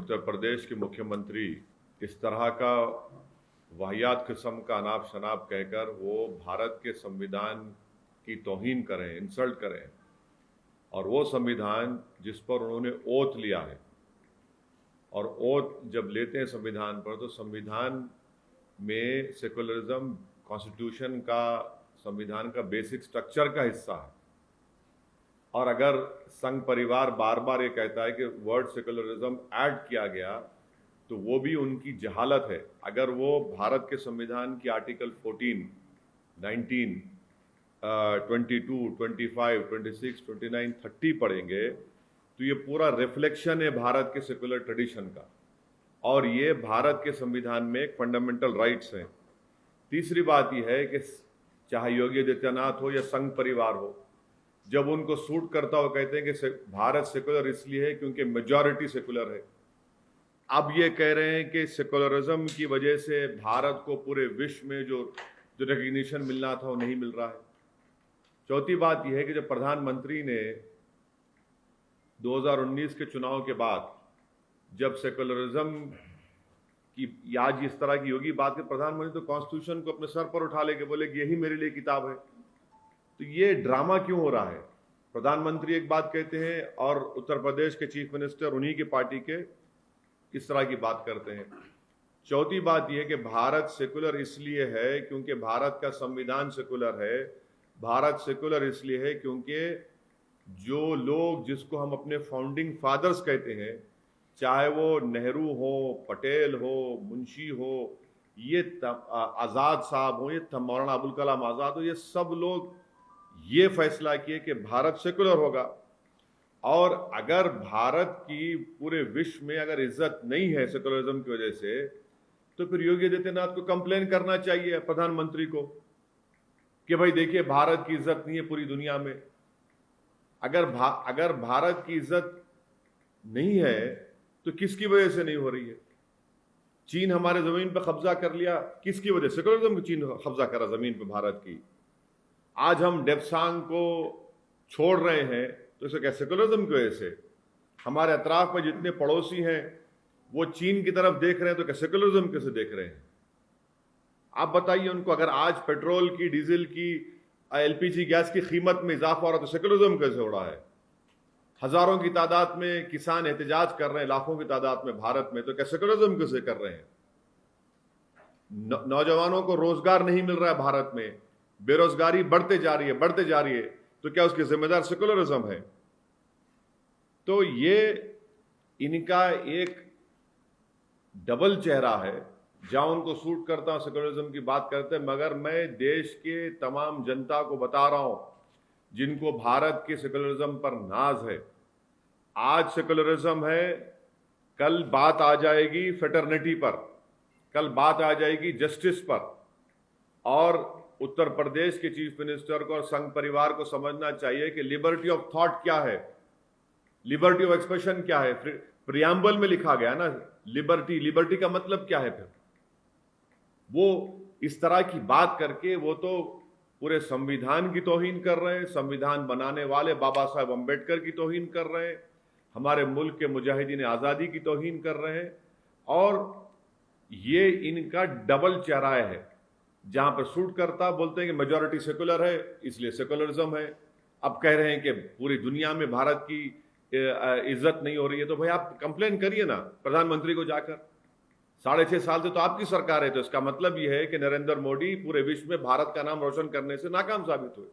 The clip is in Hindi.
उत्तर प्रदेश के मुख्यमंत्री इस तरह का वाहियात किस्म का अनाप शनाप कहकर वो भारत के संविधान की तौहीन करें, इंसल्ट करें, और वो संविधान जिस पर उन्होंने ओथ लिया है, और ओथ जब लेते हैं संविधान पर तो संविधान में सेकुलरिज्म कॉन्स्टिट्यूशन का, संविधान का बेसिक स्ट्रक्चर का हिस्सा है। और अगर संघ परिवार बार बार ये कहता है कि वर्ड सेकुलरिज्म ऐड किया गया, तो वो भी उनकी जहालत है। अगर वो भारत के संविधान की आर्टिकल 14, 19, 22, 25, 26, 29, 30 पढ़ेंगे तो ये पूरा रिफ्लेक्शन है भारत के सेकुलर ट्रेडिशन का, और ये भारत के संविधान में एक फंडामेंटल राइट्स हैं। तीसरी बात यह है कि चाहे योगी आदित्यनाथ हो या संघ परिवार हो, जब उनको सूट करता हो कहते हैं कि भारत सेकुलर इसलिए है क्योंकि मेजॉरिटी सेकुलर है। अब ये कह रहे हैं कि सेकुलरिज्म की वजह से भारत को पूरे विश्व में जो रिकग्निशन मिलना था वो नहीं मिल रहा है। चौथी बात यह है कि जब प्रधानमंत्री ने 2019 के चुनाव के बाद जब सेकुलरिज्म की आज इस तरह की होगी बात, कि प्रधानमंत्री तो कॉन्स्टिट्यूशन को अपने सर पर उठा लेके बोले कि यही मेरे लिए किताब है। तो ये ड्रामा क्यों हो रहा है? प्रधानमंत्री एक बात कहते हैं और उत्तर प्रदेश के चीफ मिनिस्टर उन्हीं की पार्टी के इस तरह की बात करते हैं। चौथी बात यह कि भारत सेकुलर इसलिए है क्योंकि भारत का संविधान सेकुलर है। भारत सेकुलर इसलिए है क्योंकि जो लोग जिसको हम अपने फाउंडिंग फादर्स कहते हैं, चाहे वो नेहरू हो, पटेल हो, मुंशी हो, ये आज़ाद साहब हो, ये मौलाना अबुल कलाम आज़ाद हो, ये सब लोग ये फैसला किए कि भारत सेकुलर होगा। और अगर भारत की पूरे विश्व में अगर इज्जत नहीं है सेकुलरिज्म की वजह से, तो फिर योगी आदित्यनाथ को कंप्लेन करना चाहिए प्रधानमंत्री को कि भाई देखिए भारत की इज्जत नहीं है पूरी दुनिया में। अगर भारत की इज्जत नहीं है तो किसकी वजह से नहीं हो रही है? चीन हमारे जमीन पर कब्जा कर लिया, किसकी वजह? सेकुलरिज्म की चीन कब्जा करा जमीन पर भारत की। आज हम डेप्सांग को छोड़ रहे हैं तो इसे क्या सेकुलरिज्म की वजह से? हमारे अतराफ में जितने पड़ोसी हैं वो चीन की तरफ देख रहे हैं तो क्या सेकुलरिज्म कैसे देख रहे हैं? आप बताइए उनको, अगर आज पेट्रोल की, डीजल की, एलपीजी गैस की कीमत में इजाफा हो रहा है तो सेकुलरिज्म कैसे हो रहा है? हजारों की तादाद में किसान एहतजाज कर रहे हैं, लाखों की तादाद में भारत में, तो क्या सेकुलरिज्म कैसे कर रहे हैं? नौजवानों को रोजगार नहीं मिल रहा है भारत में, बेरोजगारी बढ़ते जा रही है, तो क्या उसके जिम्मेदार सेकुलरिज्म है? तो ये इनका एक डबल चेहरा है, जहां उनको सूट करता हूं सेकुलरिज्म की बात करते हैं, मगर मैं देश के तमाम जनता को बता रहा हूं जिनको भारत के सेकुलरिज्म पर नाज है। आज सेकुलरिज्म है, कल बात आ जाएगी फेटर्निटी पर, कल बात आ जाएगी जस्टिस पर। और उत्तर प्रदेश के चीफ मिनिस्टर को और संघ परिवार को समझना चाहिए कि लिबर्टी ऑफ थॉट क्या है, लिबर्टी ऑफ एक्सप्रेशन क्या है। प्रियम्बल में लिखा गया ना लिबर्टी का मतलब क्या है? फिर वो इस तरह की बात करके वो तो पूरे संविधान की तौहीन कर रहे हैं, संविधान बनाने वाले बाबा साहब अम्बेडकर की तौहीन कर रहे हैं, हमारे मुल्क के मुजाहिदीन आज़ादी की तौहीन कर रहे हैं। और ये इनका डबल चेहरा है, जहां पर सूट करता बोलते हैं कि मेजॉरिटी सेकुलर है इसलिए सेकुलरिज्म है, अब कह रहे हैं कि पूरी दुनिया में भारत की इज्जत नहीं हो रही है। तो भाई आप कंप्लेन करिए ना प्रधानमंत्री को जाकर। 6.5 साल से तो आपकी सरकार है, तो इसका मतलब यह है कि नरेंद्र मोदी पूरे विश्व में भारत का नाम रोशन करने से नाकाम साबित हुए।